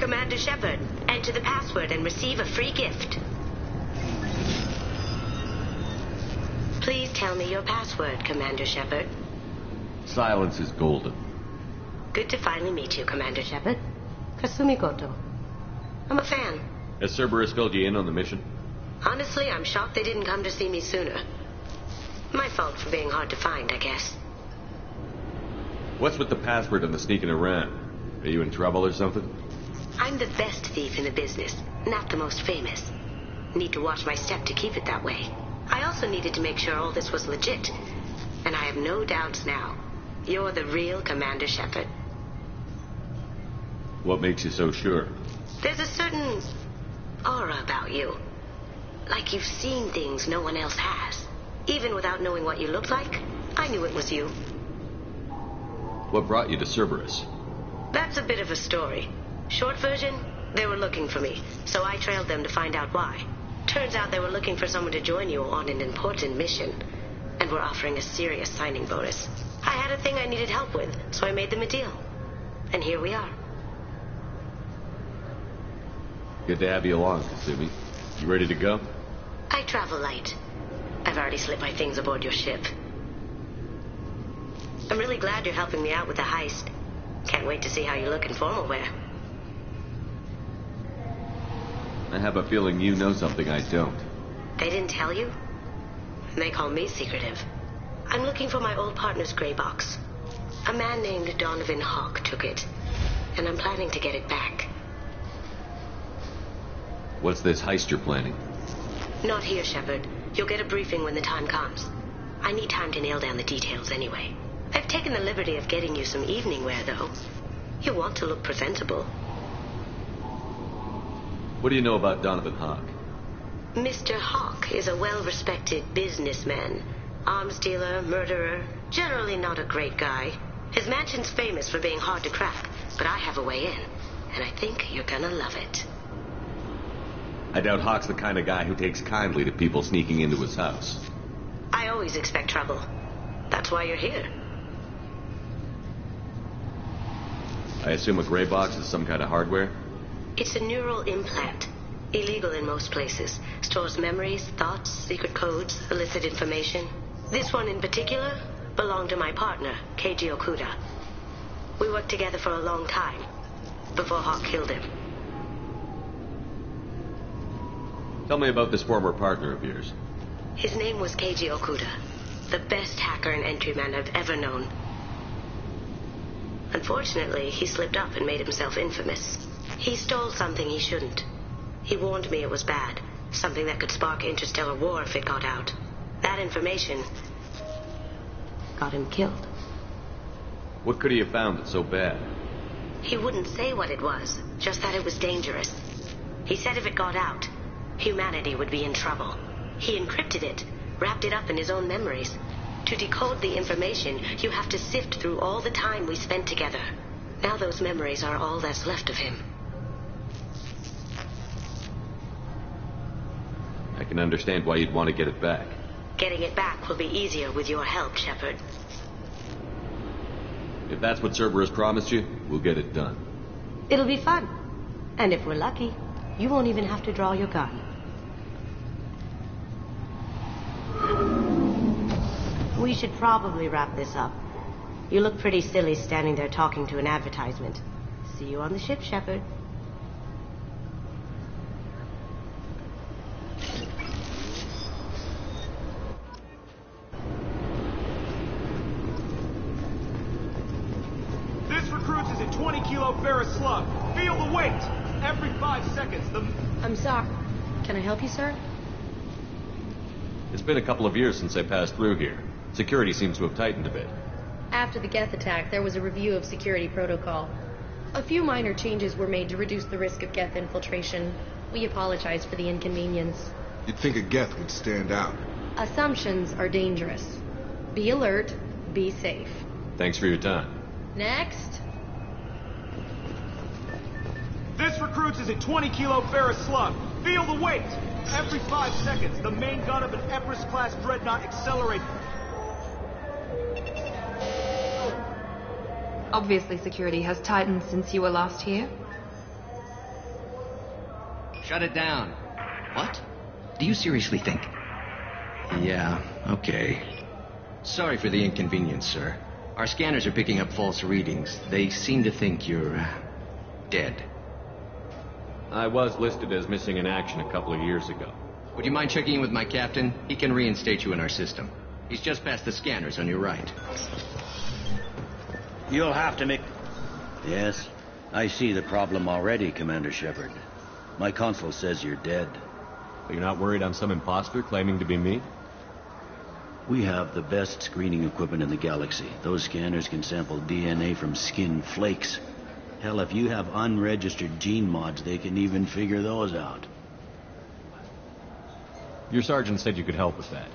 Commander Shepard, enter the password and receive a free gift. Please tell me your password, Commander Shepard. Silence is golden. Good to finally meet you, Commander Shepard. Kasumi Koto. I'm a fan. Has Cerberus filled you in on the mission? Honestly, I'm shocked they didn't come to see me sooner. My fault for being hard to find, I guess. What's with the password and the sneaking around? Are you in trouble or something? I'm the best thief in the business, not the most famous. Need to watch my step to keep it that way. I also needed to make sure all this was legit. And I have no doubts now. You're the real Commander Shepard. What makes you so sure? There's a certain aura about you. Like you've seen things no one else has. Even without knowing what you looked like, I knew it was you. What brought you to Cerberus? That's a bit of a story. Short version, they were looking for me, so I trailed them to find out why. Turns out they were looking for someone to join you on an important mission, and were offering a serious signing bonus. I had a thing I needed help with, so I made them a deal. And here we are. Good to have you along, Kasumi. You ready to go? I travel light. I've already slipped my things aboard your ship. I'm really glad you're helping me out with the heist. Can't wait to see how you look in formal wear. I have a feeling you know something I don't. They didn't tell you? They call me secretive. I'm looking for my old partner's gray box. A man named Donovan Hawk took it, and I'm planning to get it back. What's this heist you're planning? Not here, Shepard. You'll get a briefing when the time comes. I need time to nail down the details anyway. I've taken the liberty of getting you some evening wear, though. You want to look presentable. What do you know about Donovan Hawk? Mr. Hawk is a well-respected businessman. Arms dealer, murderer, generally not a great guy. His mansion's famous for being hard to crack, but I have a way in, and I think you're gonna love it. I doubt Hawk's the kind of guy who takes kindly to people sneaking into his house. I always expect trouble. That's why you're here. I assume a gray box is some kind of hardware? It's a neural implant. Illegal in most places. Stores memories, thoughts, secret codes, illicit information. This one in particular belonged to my partner, Keiji Okuda. We worked together for a long time, before Hawk killed him. Tell me about this former partner of yours. His name was Keiji Okuda, the best hacker and entryman I've ever known. Unfortunately, he slipped up and made himself infamous. He stole something he shouldn't. He warned me it was bad, something that could spark interstellar war if it got out. That information got him killed. What could he have found that's so bad? He wouldn't say what it was, just that it was dangerous. He said if it got out, humanity would be in trouble. He encrypted it, wrapped it up in his own memories. To decode the information, you have to sift through all the time we spent together. Now those memories are all that's left of him. I can understand why you'd want to get it back. Getting it back will be easier with your help, Shepard. If that's what Cerberus promised you, we'll get it done. It'll be fun. And if we're lucky, you won't even have to draw your gun. We should probably wrap this up. You look pretty silly standing there talking to an advertisement. See you on the ship, Shepard. This recruits is a 20-kilo ferrous slug. Feel the weight. Every 5 seconds, I'm sorry. Can I help you, sir? It's been a couple of years since I passed through here. Security seems to have tightened a bit. After the Geth attack, there was a review of security protocol. A few minor changes were made to reduce the risk of Geth infiltration. We apologize for the inconvenience. You'd think a Geth would stand out. Assumptions are dangerous. Be alert, be safe. Thanks for your time. Next. This recruits is a 20-kilo ferrous slug. Feel the weight. Every 5 seconds, the main gun of an Everest-class dreadnought accelerates. Obviously, security has tightened since you were last here. Shut it down. What? Do you seriously think? Yeah, okay. Sorry for the inconvenience, sir. Our scanners are picking up false readings. They seem to think you're dead. I was listed as missing in action a couple of years ago. Would you mind checking in with my captain? He can reinstate you in our system. He's just past the scanners on your right. You'll have to make... Yes, I see the problem already, Commander Shepard. My console says you're dead. But you're not worried I'm some imposter claiming to be me? We have the best screening equipment in the galaxy. Those scanners can sample DNA from skin flakes. Hell, if you have unregistered gene mods, they can even figure those out. Your sergeant said you could help with that.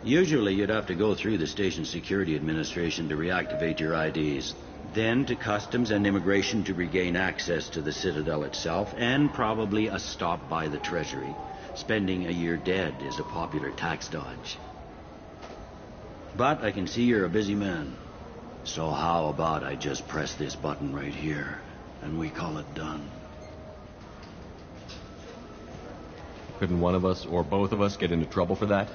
Usually you'd have to go through the station security administration to reactivate your IDs. Then to customs and immigration to regain access to the Citadel itself, and probably a stop by the Treasury. Spending a year dead is a popular tax dodge. But I can see you're a busy man. So how about I just press this button right here, and we call it done? Couldn't one of us, or both of us, get into trouble for that?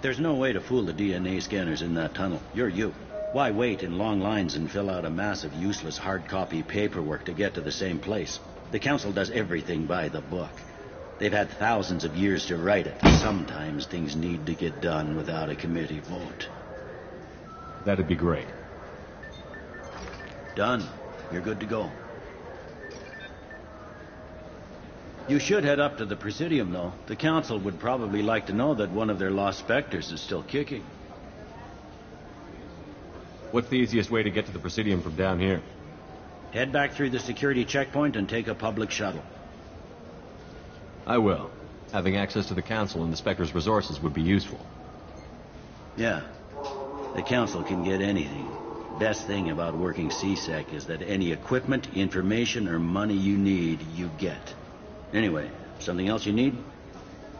There's no way to fool the DNA scanners in that tunnel. You're you. Why wait in long lines and fill out a massive useless hard copy paperwork to get to the same place? The Council does everything by the book. They've had thousands of years to write it. Sometimes things need to get done without a committee vote. That'd be great. Done. You're good to go. You should head up to the Presidium, though. The Council would probably like to know that one of their lost specters is still kicking. What's the easiest way to get to the Presidium from down here? Head back through the security checkpoint and take a public shuttle. I will. Having access to the Council and the Spectre's resources would be useful. Yeah. The Council can get anything. Best thing about working CSEC is that any equipment, information, or money you need, you get. Anyway, something else you need?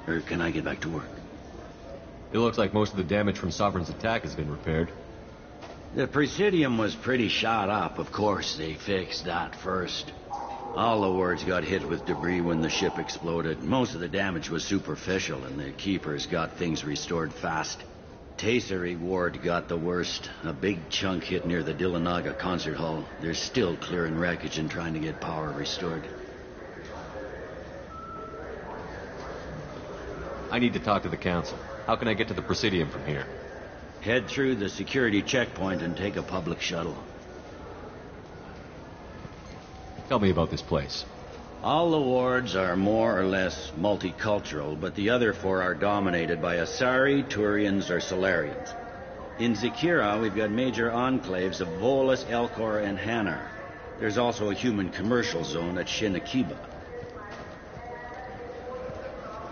Or can I get back to work? It looks like most of the damage from Sovereign's attack has been repaired. The Presidium was pretty shot up. Of course, they fixed that first. All the wards got hit with debris when the ship exploded. Most of the damage was superficial, and the Keepers got things restored fast. Tasery Ward got the worst. A big chunk hit near the Dillanaga concert hall. They're still clearing wreckage and trying to get power restored. I need to talk to the Council. How can I get to the Presidium from here? Head through the security checkpoint and take a public shuttle. Tell me about this place. All the wards are more or less multicultural, but the other four are dominated by Asari, Turians, or Solarians. In Zakira, we've got major enclaves of Volus, Elcor, and Hanar. There's also a human commercial zone at Shinakiba.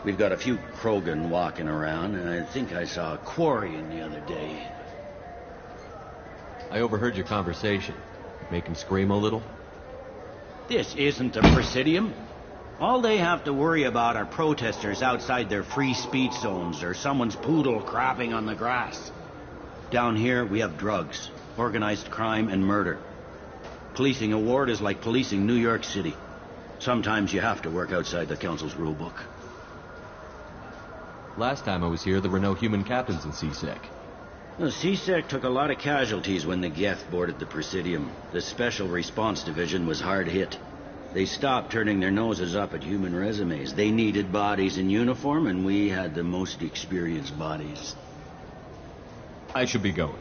We've got a few Krogan walking around, and I think I saw a Quarian the other day. I overheard your conversation. Make him scream a little? This isn't a Presidium. All they have to worry about are protesters outside their free speech zones or someone's poodle crapping on the grass. Down here, we have drugs, organized crime, and murder. Policing a ward is like policing New York City. Sometimes you have to work outside the Council's rulebook. Last time I was here, there were no human captains in CSEC. The CSEC took a lot of casualties when the Geth boarded the Presidium. The Special Response Division was hard hit. They stopped turning their noses up at human resumes. They needed bodies in uniform, and we had the most experienced bodies. I should be going.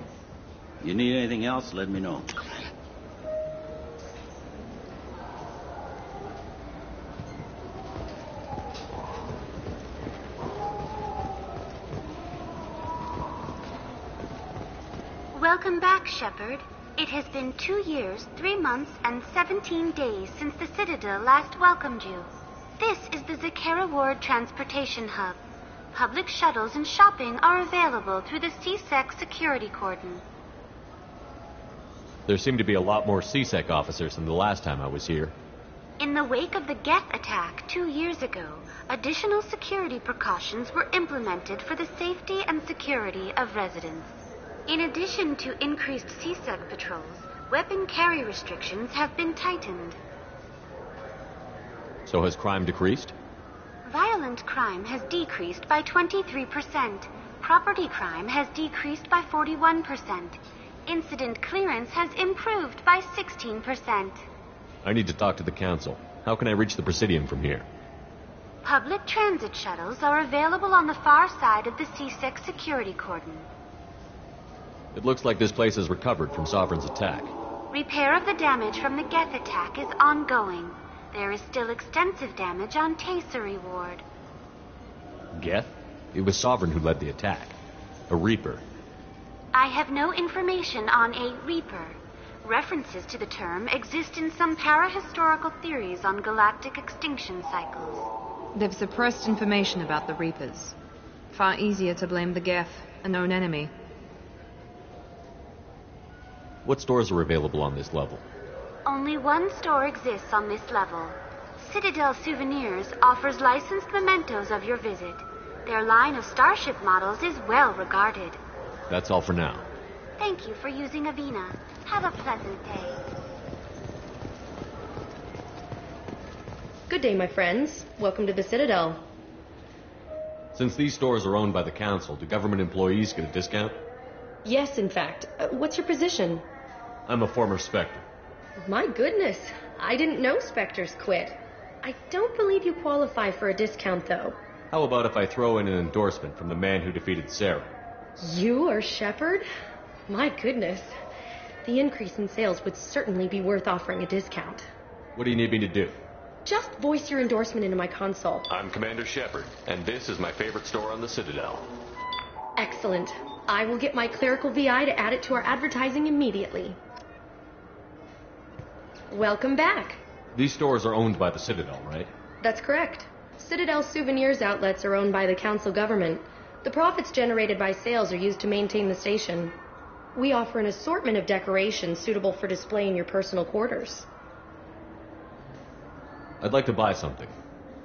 You need anything else, let me know. Welcome back, Shepard. It has been 2 years, 3 months, and 17 days since the Citadel last welcomed you. This is the Zakera Ward Transportation Hub. Public shuttles and shopping are available through the CSEC security cordon. There seem to be a lot more CSEC officers than the last time I was here. In the wake of the Geth attack 2 years ago, additional security precautions were implemented for the safety and security of residents. In addition to increased CSEC patrols, weapon carry restrictions have been tightened. So has crime decreased? Violent crime has decreased by 23%. Property crime has decreased by 41%. Incident clearance has improved by 16%. I need to talk to the council. How can I reach the Presidium from here? Public transit shuttles are available on the far side of the CSEC security cordon. It looks like this place has recovered from Sovereign's attack. Repair of the damage from the Geth attack is ongoing. There is still extensive damage on Tasery Ward. Geth? It was Sovereign who led the attack. A Reaper. I have no information on a Reaper. References to the term exist in some parahistorical theories on galactic extinction cycles. They've suppressed information about the Reapers. Far easier to blame the Geth, a known enemy. What stores are available on this level? Only one store exists on this level. Citadel Souvenirs offers licensed mementos of your visit. Their line of starship models is well regarded. That's all for now. Thank you for using Avina. Have a pleasant day. Good day, my friends. Welcome to the Citadel. Since these stores are owned by the Council, do government employees get a discount? Yes, in fact. What's your position? I'm a former Spectre. My goodness. I didn't know Spectres quit. I don't believe you qualify for a discount, though. How about if I throw in an endorsement from the man who defeated Sarah? You are Shepard? My goodness. The increase in sales would certainly be worth offering a discount. What do you need me to do? Just voice your endorsement into my console. I'm Commander Shepard, and this is my favorite store on the Citadel. Excellent. I will get my clerical VI to add it to our advertising immediately. Welcome back. These stores are owned by the Citadel, right? That's correct. Citadel Souvenirs outlets are owned by the Council government. The profits generated by sales are used to maintain the station. We offer an assortment of decorations suitable for display in your personal quarters. I'd like to buy something.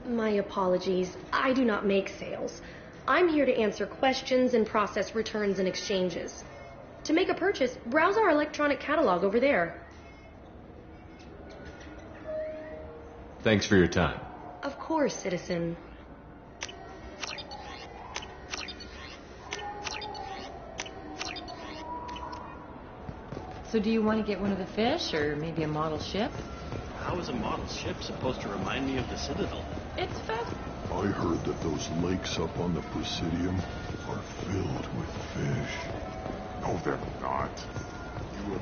My apologies. I do not make sales. I'm here to answer questions and process returns and exchanges. To make a purchase, browse our electronic catalog over there. Thanks for your time. Of course, citizen. So do you want to get one of the fish, or maybe a model ship? How is a model ship supposed to remind me of the Citadel? It's fast. I heard that those lakes up on the Presidium are filled with fish. No, they're not. You are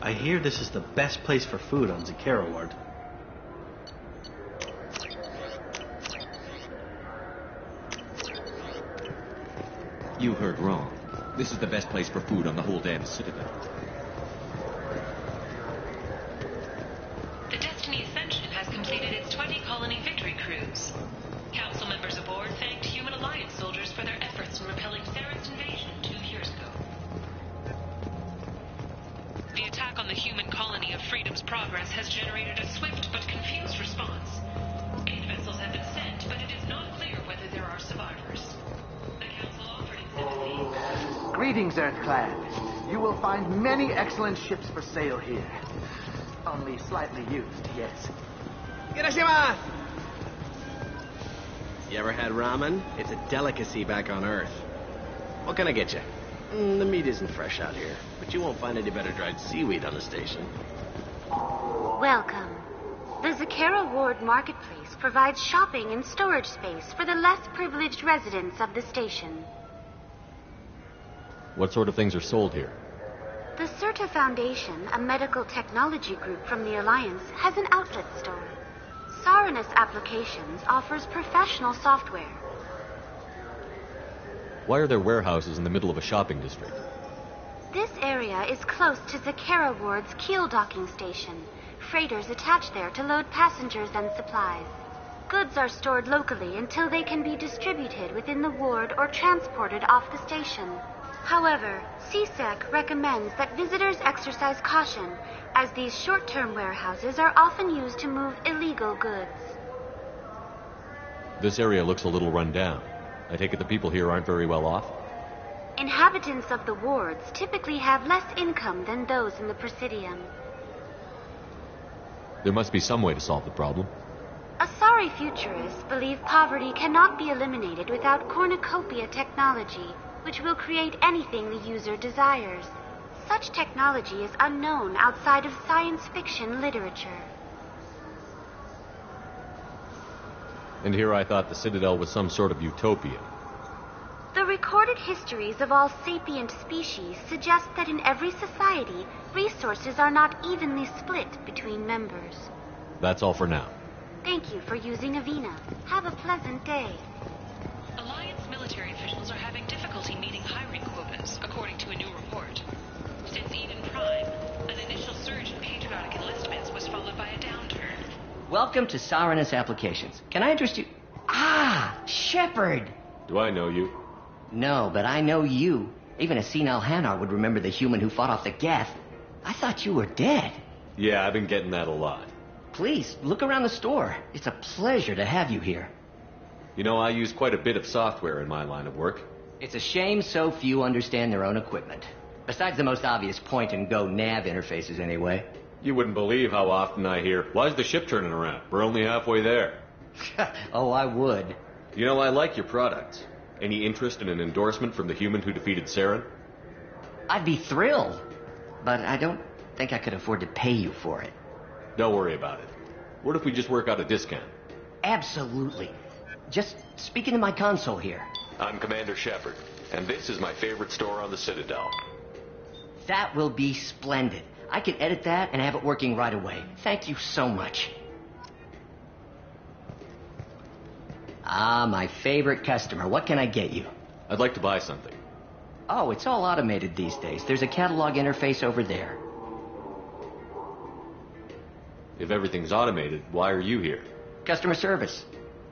I hear this is the best place for food on Zakera Ward. You heard wrong. This is the best place for food on the whole damn Citadel. The Destiny Ascension has completed its 20-colony victory cruise. Council members aboard thanked Human Alliance soldiers for their efforts in repelling Sarah's invasion 2 years ago. The attack on the human colony of Freedom's Progress has generated a swift but confused response. 8 vessels have been sent, but it is not clear whether there are survivors. The Council offered its sympathy. Greetings, Earthclan. You will find many excellent ships for sale here. Only slightly used, yes. Hiroshima! You ever had ramen? It's a delicacy back on Earth. What can I get you? The meat isn't fresh out here, but you won't find any better dried seaweed on the station. Welcome. The Zakera Ward Marketplace provides shopping and storage space for the less privileged residents of the station. What sort of things are sold here? The Certa Foundation, a medical technology group from the Alliance, has an outlet store. Saranus Applications offers professional software. Why are there warehouses in the middle of a shopping district? This area is close to Zakera Ward's keel docking station. Freighters attach there to load passengers and supplies. Goods are stored locally until they can be distributed within the ward or transported off the station. However, CSEC recommends that visitors exercise caution, as these short-term warehouses are often used to move illegal goods. This area looks a little run down. I take it the people here aren't very well off? Inhabitants of the wards typically have less income than those in the Presidium. There must be some way to solve the problem. Asari futurists believe poverty cannot be eliminated without cornucopia technology, which will create anything the user desires. Such technology is unknown outside of science fiction literature. And here I thought the Citadel was some sort of utopia. The recorded histories of all sapient species suggest that in every society, resources are not evenly split between members. That's all for now. Thank you for using Avena. Have a pleasant day. Alliance military officials are having difficulty meeting hiring quotas, according to a new report. Since Eden Prime, an initial surge in patriotic enlistments was followed by a downturn. Welcome to Sarenus Applications. Can I interest you? Ah, Shepard! Do I know you? No, but I know you. Even a senile Hanar would remember the human who fought off the Geth. I thought you were dead. Yeah, I've been getting that a lot. Please, look around the store. It's a pleasure to have you here. You know, I use quite a bit of software in my line of work. It's a shame so few understand their own equipment. Besides the most obvious point-and-go nav interfaces, anyway. You wouldn't believe how often I hear, "Why's the ship turning around? We're only halfway there." Oh, I would. You know, I like your products. Any interest in an endorsement from the human who defeated Saren? I'd be thrilled. But I don't think I could afford to pay you for it. Don't worry about it. What if we just work out a discount? Absolutely. Just speak into my console here. I'm Commander Shepard, and this is my favorite store on the Citadel. That will be splendid. I can edit that and have it working right away. Thank you so much. Ah, my favorite customer. What can I get you? I'd like to buy something. Oh, it's all automated these days. There's a catalog interface over there. If everything's automated, why are you here? Customer service.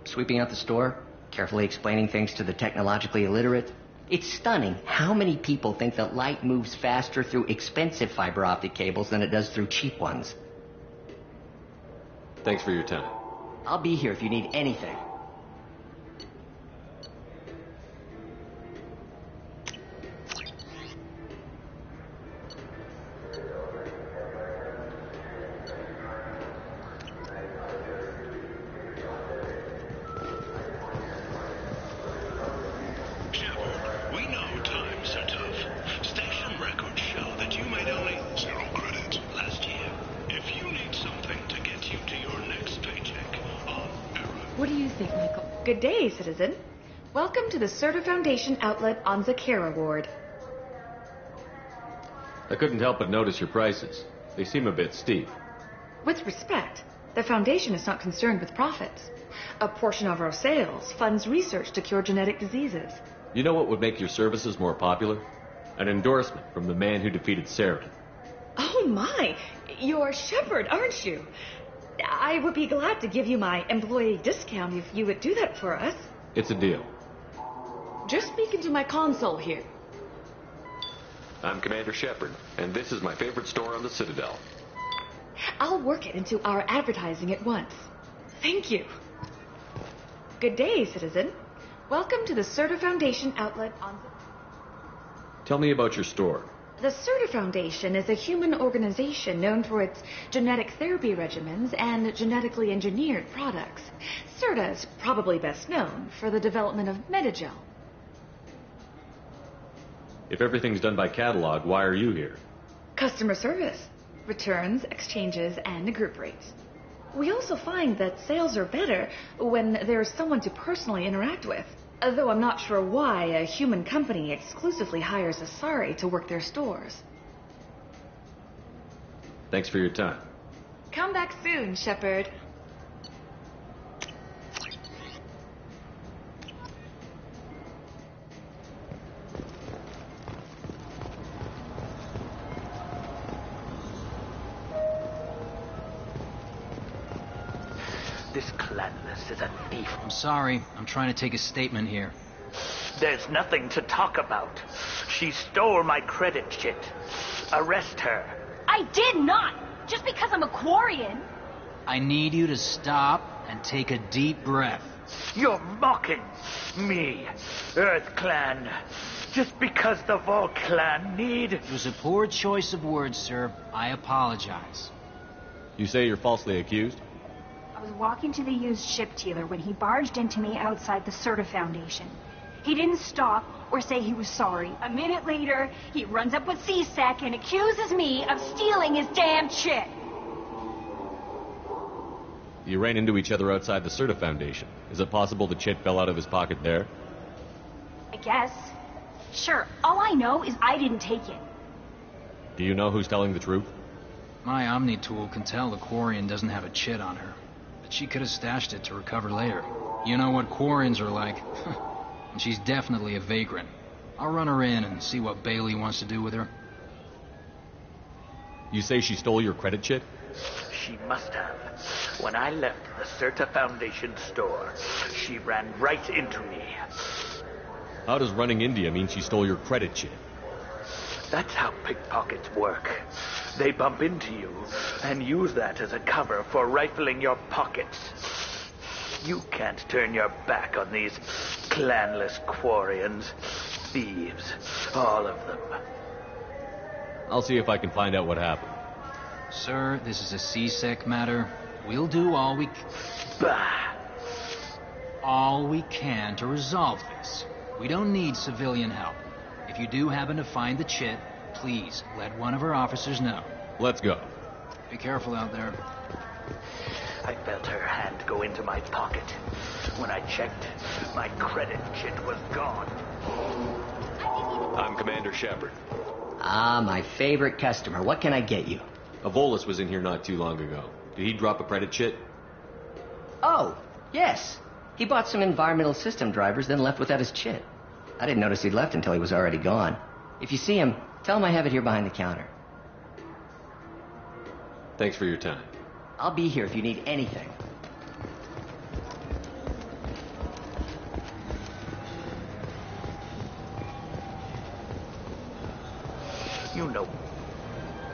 Sweeping out the store, carefully explaining things to the technologically illiterate. It's stunning how many people think that light moves faster through expensive fiber optic cables than it does through cheap ones. Thanks for your time. I'll be here if you need anything. What do you think, Michael? Good day, citizen. Welcome to the Certa Foundation outlet on Zakera Ward. I couldn't help but notice your prices. They seem a bit steep. With respect, the Foundation is not concerned with profits. A portion of our sales funds research to cure genetic diseases. You know what would make your services more popular? An endorsement from the man who defeated Saren. Oh my! You're Shepard, aren't you? I would be glad to give you my employee discount if you would do that for us. It's a deal. Just speak into my console here. I'm Commander Shepard, and this is my favorite store on the Citadel. I'll work it into our advertising at once. Thank you. Good day, citizen. Welcome to the Certa Foundation outlet on... Tell me about your store. The Certa Foundation is a human organization known for its genetic therapy regimens and genetically engineered products. Certa is probably best known for the development of Metagel. If everything's done by catalog, why are you here? Customer service, returns, exchanges, and group rates. We also find that sales are better when there's someone to personally interact with. Though I'm not sure why a human company exclusively hires Asari to work their stores. Thanks for your time. Come back soon, Shepard. This Clanless is a thief. I'm sorry. I'm trying to take a statement here. There's nothing to talk about. She stole my credit chit. Arrest her. I did not! Just because I'm a Quarian. I need you to stop and take a deep breath. You're mocking me, Earth Clan. Just because the Vol clan need... It was a poor choice of words, sir. I apologize. You say you're falsely accused? I was walking to the used ship dealer when he barged into me outside the Serta Foundation. He didn't stop or say he was sorry. A minute later, he runs up with C-Sec and accuses me of stealing his damn chit. You ran into each other outside the Serta Foundation. Is it possible the chit fell out of his pocket there? I guess. Sure, all I know is I didn't take it. Do you know who's telling the truth? My Omni tool can tell the Quarian doesn't have a chit on her, but she could have stashed it to recover later. You know what Quarians are like. And she's definitely a vagrant. I'll run her in and see what Bailey wants to do with her. You say she stole your credit chit? She must have. When I left the Serta Foundation store, she ran right into me. How does running into you mean she stole your credit chit? That's how pickpockets work. They bump into you and use that as a cover for rifling your pockets. You can't turn your back on these clanless Quarians. Thieves. All of them. I'll see if I can find out what happened. Sir, this is a C-Sec matter. We'll do all we can to resolve this. We don't need civilian help. If you do happen to find the chit, please let one of our officers know. Let's go. Be careful out there. I felt her hand go into my pocket. When I checked, my credit chit was gone. I'm Commander Shepard. Ah, my favorite customer. What can I get you? A Volus was in here not too long ago. Did he drop a credit chit? Oh, yes. He bought some environmental system drivers, then left without his chit. I didn't notice he'd left until he was already gone. If you see him, tell him I have it here behind the counter. Thanks for your time. I'll be here if you need anything. You know.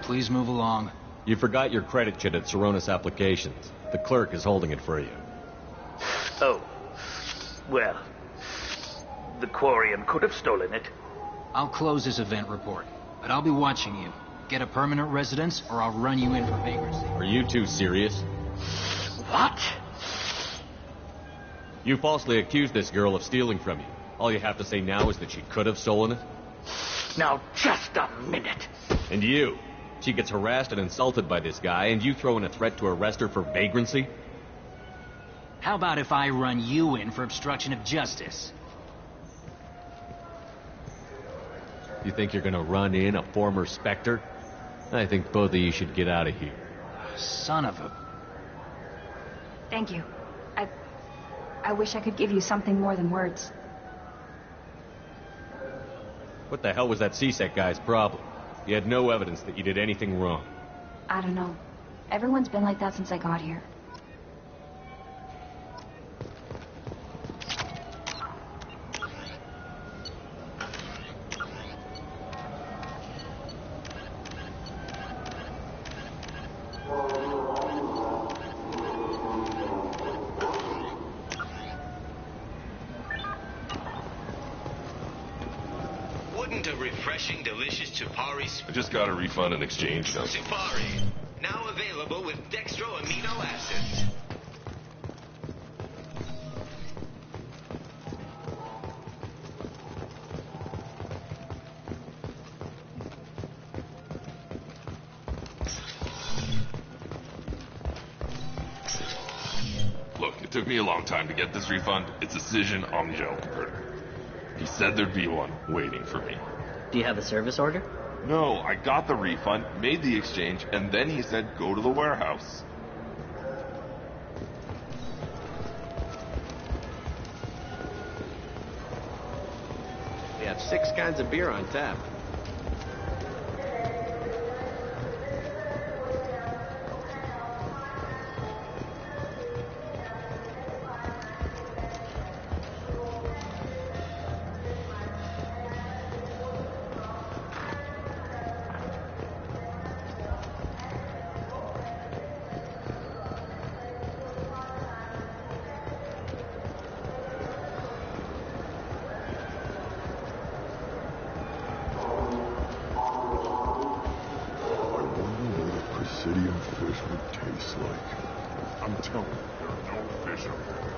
Please move along. You forgot your credit chit at Saronis Applications. The clerk is holding it for you. Oh. Well, the Quarian could have stolen it. I'll close this event report, but I'll be watching you. Get a permanent residence, or I'll run you in for vagrancy. Are you two serious? What? You falsely accused this girl of stealing from you. All you have to say now is that she could have stolen it? Now, just a minute. And you? She gets harassed and insulted by this guy, and you throw in a threat to arrest her for vagrancy? How about if I run you in for obstruction of justice? You think you're gonna run in a former Spectre? I think both of you should get out of here. Son of a... Thank you. I wish I could give you something more than words. What the hell was that C-Sec guy's problem? You had no evidence that you did anything wrong. I don't know. Everyone's been like that since I got here. I just got a refund and exchange them. Safari, now available with dextro amino acids. Look, it took me a long time to get this refund. It's a Cision Omnigel converter. He said there'd be one waiting for me. Do you have a service order? No, I got the refund, made the exchange, and then he said go to the warehouse. We have 6 kinds of beer on tap. fish would taste like. I'm telling you, there are no fish up there.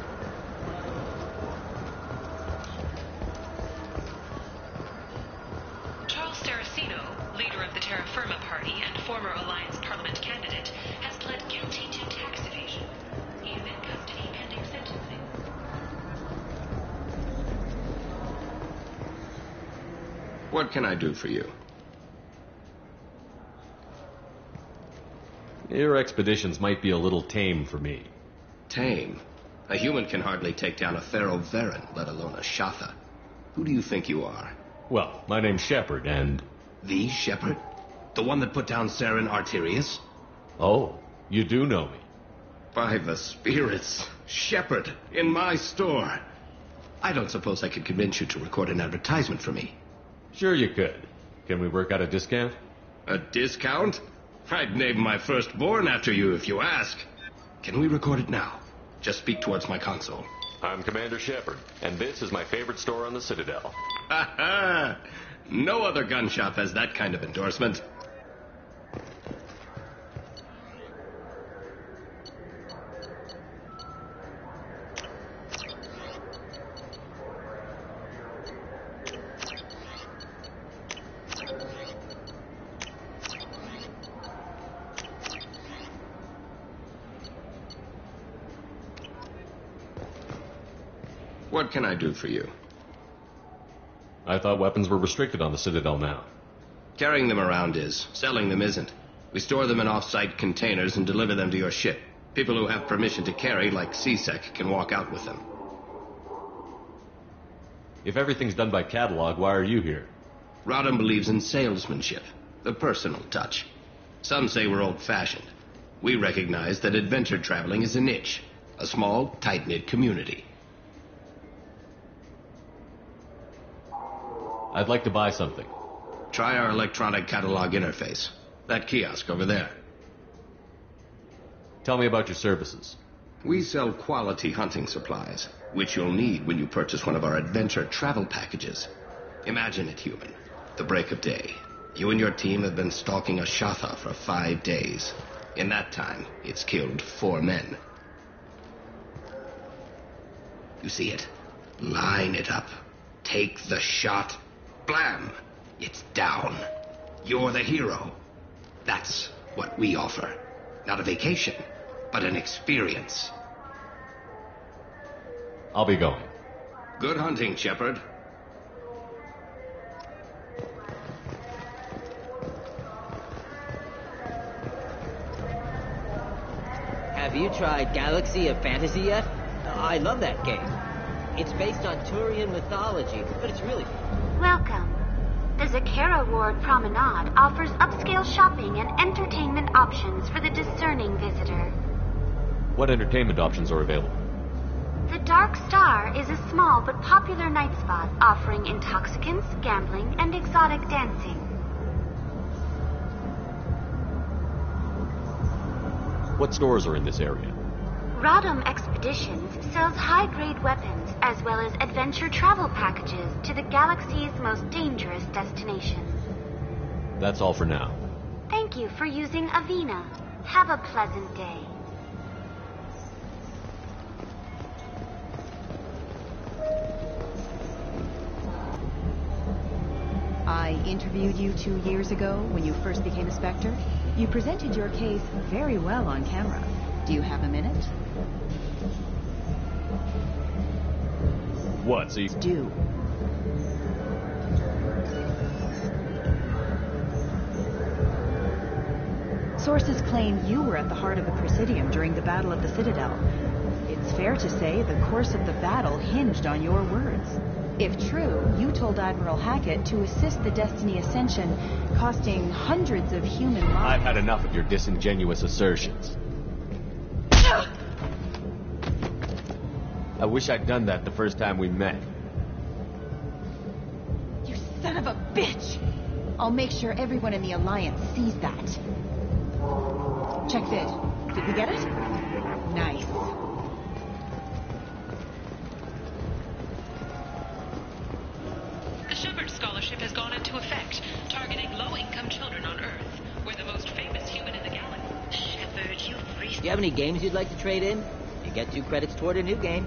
Charles Saraceno, leader of the Terra Firma Party and former Alliance Parliament candidate, has pled guilty to tax evasion. He is in custody pending sentencing. What can I do for you? Your expeditions might be a little tame for me. Tame? A human can hardly take down a Pharaoh Varen, let alone a Shatha. Who do you think you are? Well, my name's Shepard, and... The Shepard? The one that put down Saren Arterius? Oh, you do know me. By the spirits. Shepard, in my store. I don't suppose I could convince you to record an advertisement for me. Sure you could. Can we work out a discount? A discount? I'd name my firstborn after you if you ask. Can we record it now? Just speak towards my console. I'm Commander Shepard, and this is my favorite store on the Citadel. Ha ha! No other gun shop has that kind of endorsement. What can I do for you? I thought weapons were restricted on the Citadel now. Carrying them around is. Selling them isn't. We store them in off-site containers and deliver them to your ship. People who have permission to carry, like CSEC, can walk out with them. If everything's done by catalog, why are you here? Rodham believes in salesmanship, the personal touch. Some say we're old-fashioned. We recognize that adventure traveling is a niche, a small, tight-knit community. I'd like to buy something. Try our electronic catalog interface. That kiosk over there. Tell me about your services. We sell quality hunting supplies, which you'll need when you purchase one of our adventure travel packages. Imagine it, human. The break of day. You and your team have been stalking a Shatha for 5 days. In that time, it's killed 4 men. You see it? Line it up. Take the shot. Blam! It's down. You're the hero. That's what we offer. Not a vacation, but an experience. I'll be going. Good hunting, Shepard. Have you tried Galaxy of Fantasy yet? I love that game. It's based on Turian mythology, but it's really fun. Welcome. The Zakera Ward Promenade offers upscale shopping and entertainment options for the discerning visitor. What entertainment options are available? The Dark Star is a small but popular night spot offering intoxicants, gambling, and exotic dancing. What stores are in this area? Rodham Expeditions sells high-grade weapons as well as adventure travel packages to the galaxy's most dangerous destinations. That's all for now. Thank you for using Avena. Have a pleasant day. I interviewed you 2 years ago when you first became a Spectre. You presented your case very well on camera. Do you have a minute? What, so you... Do. Sources claim you were at the heart of the Presidium during the Battle of the Citadel. It's fair to say the course of the battle hinged on your words. If true, you told Admiral Hackett to assist the Destiny Ascension, costing hundreds of human lives. I've had enough of your disingenuous assertions. I wish I'd done that the first time we met. You son of a bitch! I'll make sure everyone in the Alliance sees that. Check vid. Did we get it? Nice. The Shepard Scholarship has gone into effect, targeting low-income children on Earth. We're the most famous human in the galaxy. you have any games you'd like to trade in? You get 2 credits toward a new game.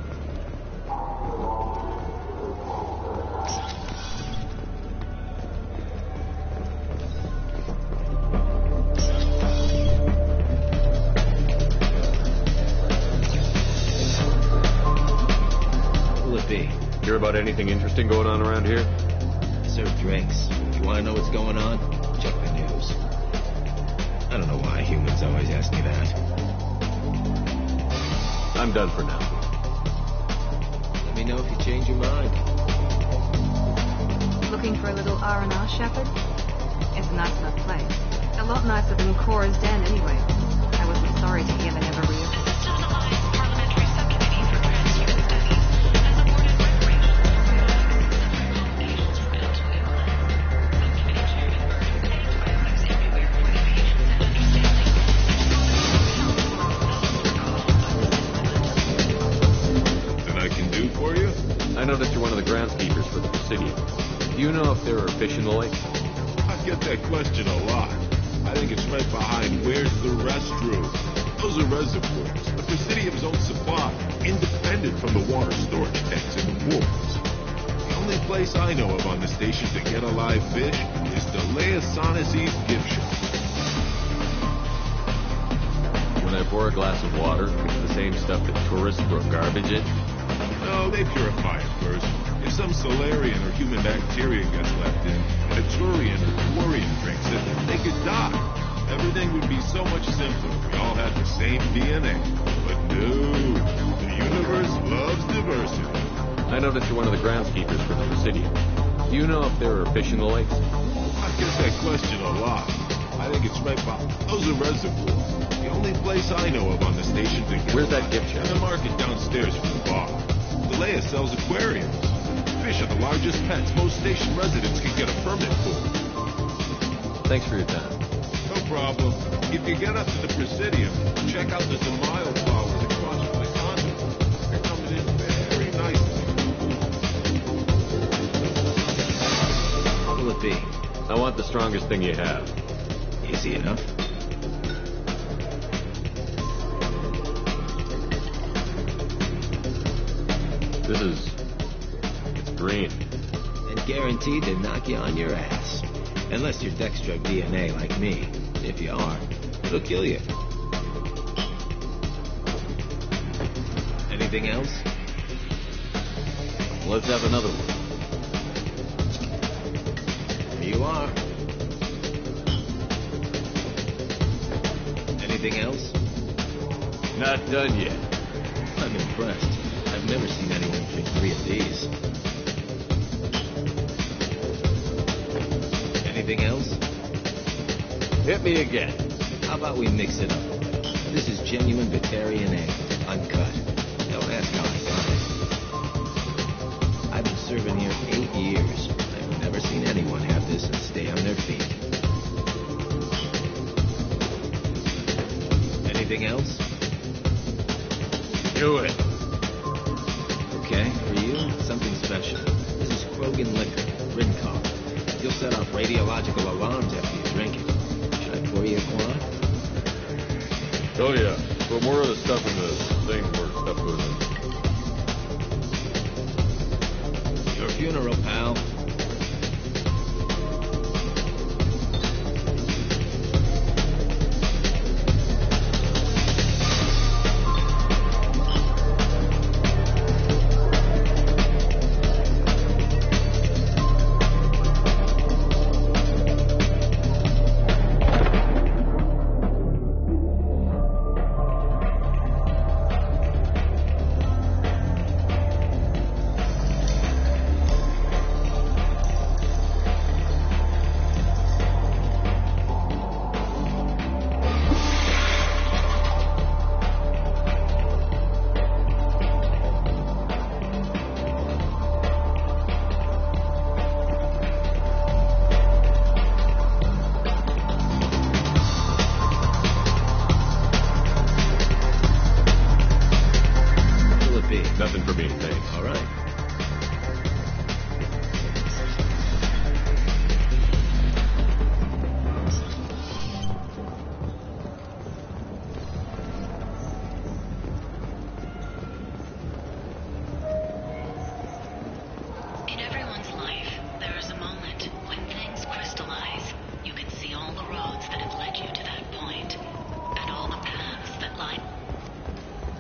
Who would it be? Hear about anything interesting going on around here? I serve drinks. You want to know what's going on? Check the news. I don't know why humans always ask me that. I'm done for now. Let me know if you change your mind. Looking for a little R&R, Shepard? It's a nice enough place. A lot nicer than Cora's den, anyway. I wasn't sorry to hear they never reopened. I noticed you're one of the groundskeepers for the Presidium. Do you know if there are fish in the lake? I get that question a lot. I think it's right behind where's the restroom. Those are reservoirs, the Presidium's own supply, independent from the water storage tanks in the wards. The only place I know of on the station to get a live fish is Delea Sonesi's gift shop. When I pour a glass of water, it's the same stuff that tourists throw garbage in? No, they purify it first. If some Solarian or human bacteria gets left in, and a Turian or Quarian drinks it, they could die. Everything would be so much simpler if we all had the same DNA. But no, the universe loves diversity. I noticed you're one of the groundskeepers for the Presidium. Do you know if there are fish in the lakes? I get that question a lot. I think it's right behind. Those are reservoirs. The only place I know of on the station to get. Where's that gift shop? In the market downstairs from the bar. Delea sells aquariums. Fish are the largest pets most station residents can get a permit for. Thanks for your time. No problem. If you get up to the Presidium, check out the Zamayo flowers across from the condo. They're coming in very nicely. What will it be? I want the strongest thing you have. Easy enough. It's green. And guaranteed to knock you on your ass. Unless you're Dextro DNA like me. If you are, it'll kill you. Anything else? Let's have another one. Here you are. Anything else? Not done yet. I'm impressed. I've never seen anyone drink 3 of these. Anything else? Hit me again. How about we mix it up? This is genuine Batarian ale, uncut. Don't ask how I got it. I've been serving here 8 years. I've never seen anyone have this and stay on their feet. Anything else? Do it. Okay, for you, something special. This is Krogan liquor, Rincon. You'll set off radiological alarms after you drink it. Should I pour you a quad? Oh yeah, put more of the stuff in the thing where stuff goes in. Your funeral, pal.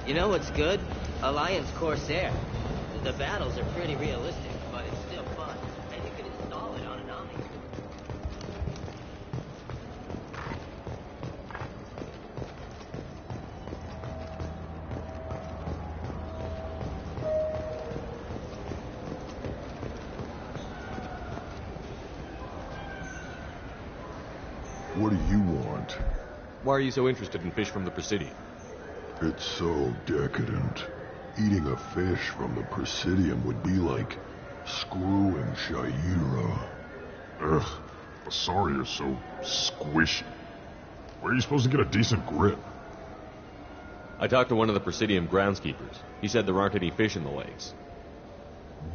You know what's good? Alliance Corsair. The battles are pretty realistic, but it's still fun, and you can install it on an Omni. What do you want? Why are you so interested in fish from the Presidium? It's so decadent. Eating a fish from the Presidium would be like screwing Shaira. Ugh, Asari is so squishy. Where are you supposed to get a decent grip? I talked to one of the Presidium groundskeepers. He said there aren't any fish in the lakes.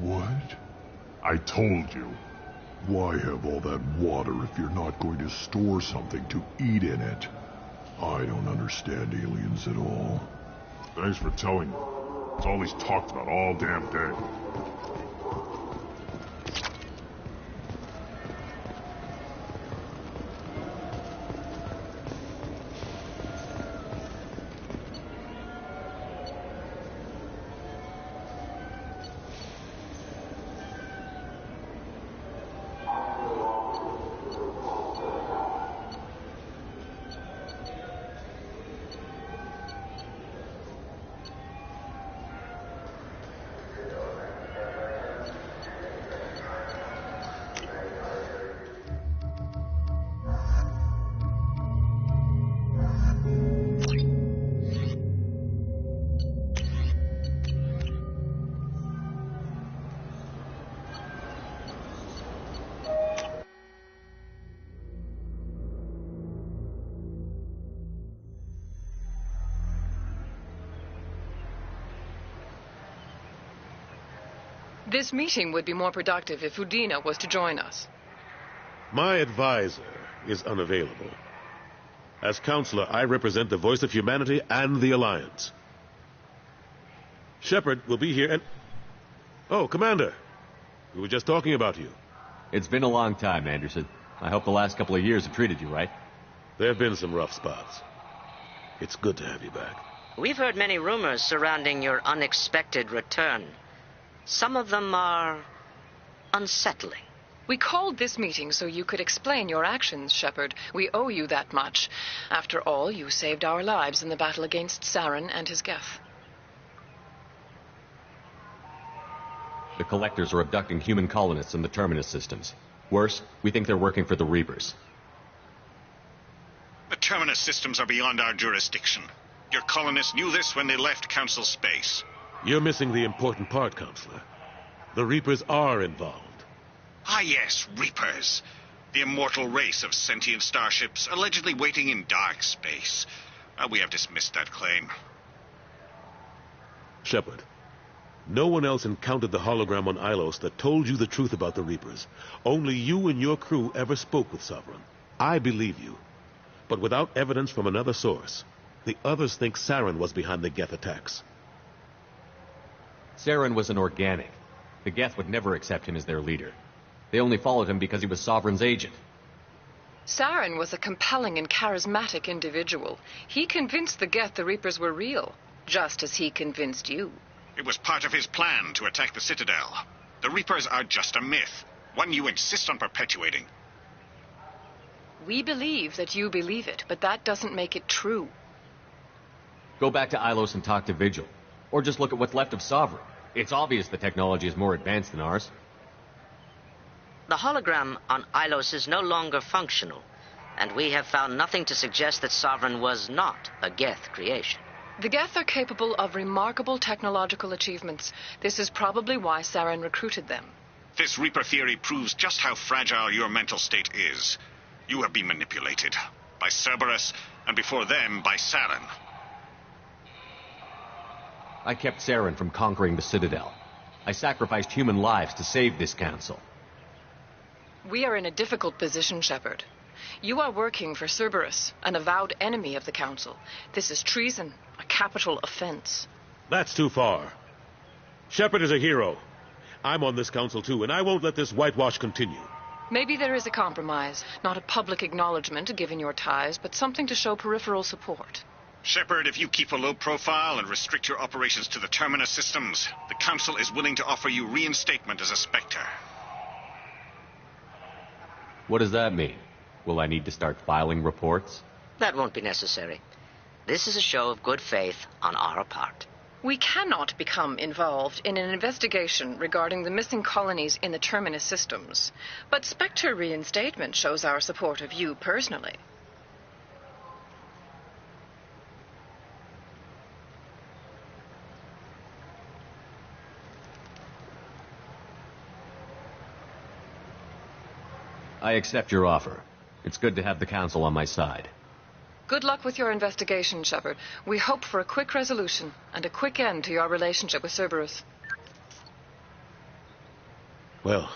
What? I told you. Why have all that water if you're not going to store something to eat in it? I don't understand aliens at all. Thanks for telling me. It's all he's talked about all damn day. This meeting would be more productive if Udina was to join us. My advisor is unavailable. As counselor, I represent the voice of humanity and the Alliance. Shepard will be here and... Oh, Commander. We were just talking about you. It's been a long time, Anderson. I hope the last couple of years have treated you right. There have been some rough spots. It's good to have you back. We've heard many rumors surrounding your unexpected return. Some of them are unsettling. We called this meeting so you could explain your actions, Shepard. We owe you that much. After all, you saved our lives in the battle against Saren and his Geth. The Collectors are abducting human colonists in the Terminus systems. Worse, we think they're working for the Reapers. The Terminus systems are beyond our jurisdiction. Your colonists knew this when they left Council space. You're missing the important part, Counselor. The Reapers are involved. Ah, yes, Reapers. The immortal race of sentient starships allegedly waiting in dark space. We have dismissed that claim. Shepard, no one else encountered the hologram on Ilos that told you the truth about the Reapers. Only you and your crew ever spoke with Sovereign. I believe you. But without evidence from another source, the others think Saren was behind the Geth attacks. Saren was an organic. The Geth would never accept him as their leader. They only followed him because he was Sovereign's agent. Saren was a compelling and charismatic individual. He convinced the Geth the Reapers were real, just as he convinced you. It was part of his plan to attack the Citadel. The Reapers are just a myth, one you insist on perpetuating. We believe that you believe it, but that doesn't make it true. Go back to Ilos and talk to Vigil. Or just look at what's left of Sovereign. It's obvious the technology is more advanced than ours. The hologram on Ilos is no longer functional, and we have found nothing to suggest that Sovereign was not a Geth creation. The Geth are capable of remarkable technological achievements. This is probably why Saren recruited them. This Reaper theory proves just how fragile your mental state is. You have been manipulated. By Cerberus, and before them, by Saren. I kept Saren from conquering the Citadel. I sacrificed human lives to save this council. We are in a difficult position, Shepard. You are working for Cerberus, an avowed enemy of the Council. This is treason, a capital offense. That's too far. Shepard is a hero. I'm on this council too, and I won't let this whitewash continue. Maybe there is a compromise. Not a public acknowledgement given your ties, but something to show peripheral support. Shepard, if you keep a low profile and restrict your operations to the Terminus systems, the Council is willing to offer you reinstatement as a Spectre. What does that mean? Will I need to start filing reports? That won't be necessary. This is a show of good faith on our part. We cannot become involved in an investigation regarding the missing colonies in the Terminus systems, but Spectre reinstatement shows our support of you personally. I accept your offer. It's good to have the Council on my side. Good luck with your investigation, Shepard. We hope for a quick resolution and a quick end to your relationship with Cerberus. Well,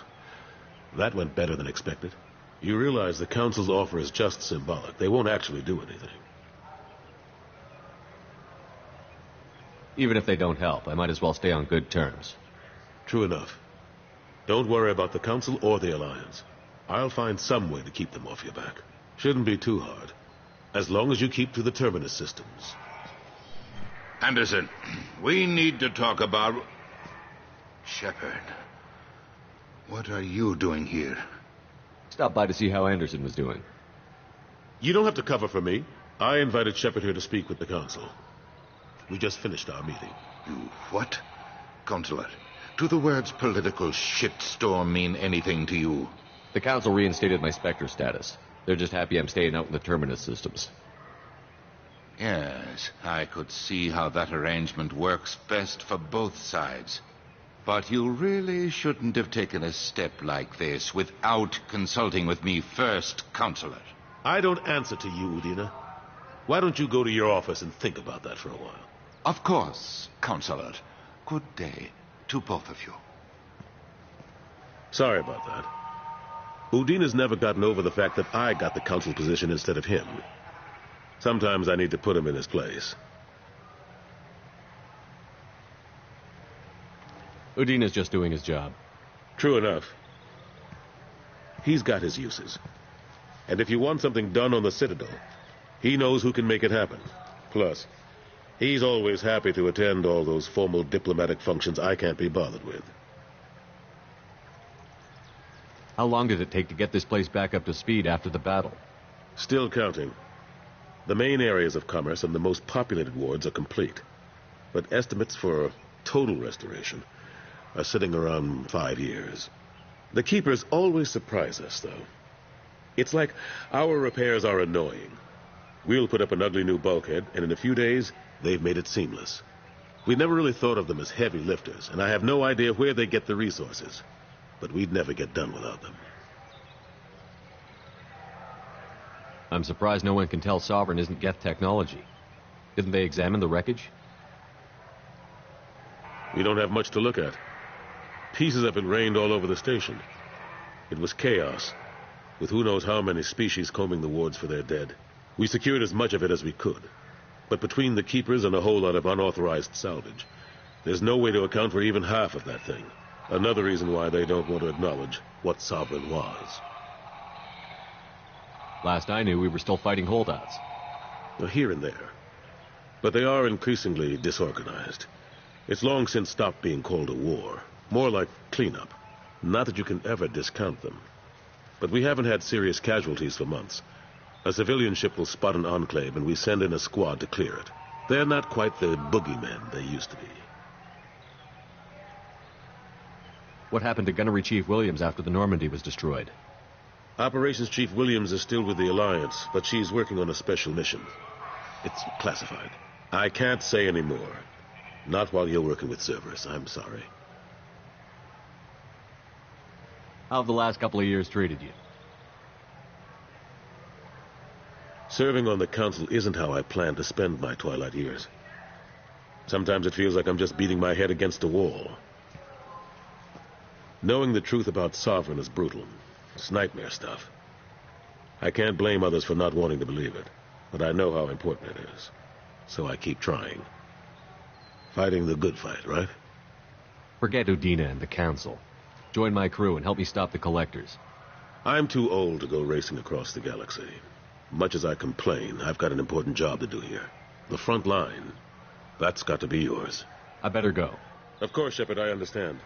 that went better than expected. You realize the Council's offer is just symbolic. They won't actually do anything. Even if they don't help, I might as well stay on good terms. True enough. Don't worry about the Council or the Alliance. I'll find some way to keep them off your back. Shouldn't be too hard. As long as you keep to the Terminus systems. Anderson, we need to talk about... Shepard. What are you doing here? Stopped by to see how Anderson was doing. You don't have to cover for me. I invited Shepard here to speak with the Council. We just finished our meeting. You what? Counselor, do the words political shitstorm mean anything to you? The Council reinstated my Spectre status. They're just happy I'm staying out in the Terminus systems. Yes, I could see how that arrangement works best for both sides. But you really shouldn't have taken a step like this without consulting with me first, Counselor. I don't answer to you, Udina. Why don't you go to your office and think about that for a while? Of course, Counselor. Good day to both of you. Sorry about that. Udina's never gotten over the fact that I got the Council position instead of him. Sometimes I need to put him in his place. Udina's just doing his job. True enough. He's got his uses. And if you want something done on the Citadel, he knows who can make it happen. Plus, he's always happy to attend all those formal diplomatic functions I can't be bothered with. How long did it take to get this place back up to speed after the battle? Still counting. The main areas of commerce and the most populated wards are complete. But estimates for total restoration are sitting around 5 years. The Keepers always surprise us, though. It's like our repairs are annoying. We'll put up an ugly new bulkhead, and in a few days, they've made it seamless. We never really thought of them as heavy lifters, and I have no idea where they get the resources. But we'd never get done without them. I'm surprised no one can tell Sovereign isn't Geth technology. Didn't they examine the wreckage? We don't have much to look at. Pieces have been rained all over the station. It was chaos, with who knows how many species combing the wards for their dead. We secured as much of it as we could. But between the Keepers and a whole lot of unauthorized salvage, there's no way to account for even half of that thing. Another reason why they don't want to acknowledge what Sovereign was. Last I knew, we were still fighting holdouts. Well, here and there. But they are increasingly disorganized. It's long since stopped being called a war. More like cleanup. Not that you can ever discount them. But we haven't had serious casualties for months. A civilian ship will spot an enclave, and we send in a squad to clear it. They're not quite the boogeymen they used to be. What happened to Gunnery Chief Williams after the Normandy was destroyed? Operations Chief Williams is still with the Alliance, but she's working on a special mission. It's classified. I can't say any more. Not while you're working with Cerberus, I'm sorry. How have the last couple of years treated you? Serving on the Council isn't how I plan to spend my twilight years. Sometimes it feels like I'm just beating my head against a wall. Knowing the truth about Sovereign is brutal. It's nightmare stuff. I can't blame others for not wanting to believe it, but I know how important it is. So I keep trying. Fighting the good fight, right? Forget Udina and the Council. Join my crew and help me stop the Collectors. I'm too old to go racing across the galaxy. Much as I complain, I've got an important job to do here. The front line. That's got to be yours. I better go. Of course, Shepard, I understand.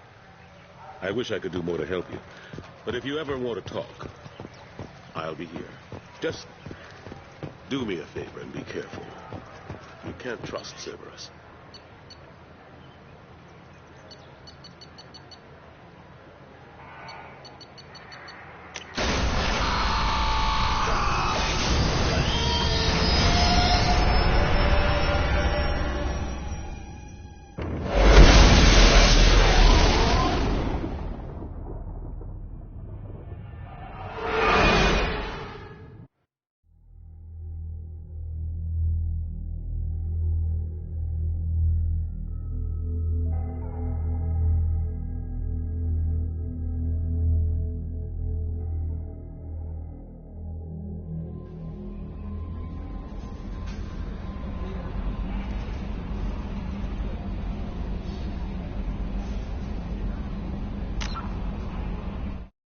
I wish I could do more to help you. But if you ever want to talk, I'll be here. Just do me a favor and be careful. You can't trust Cerberus.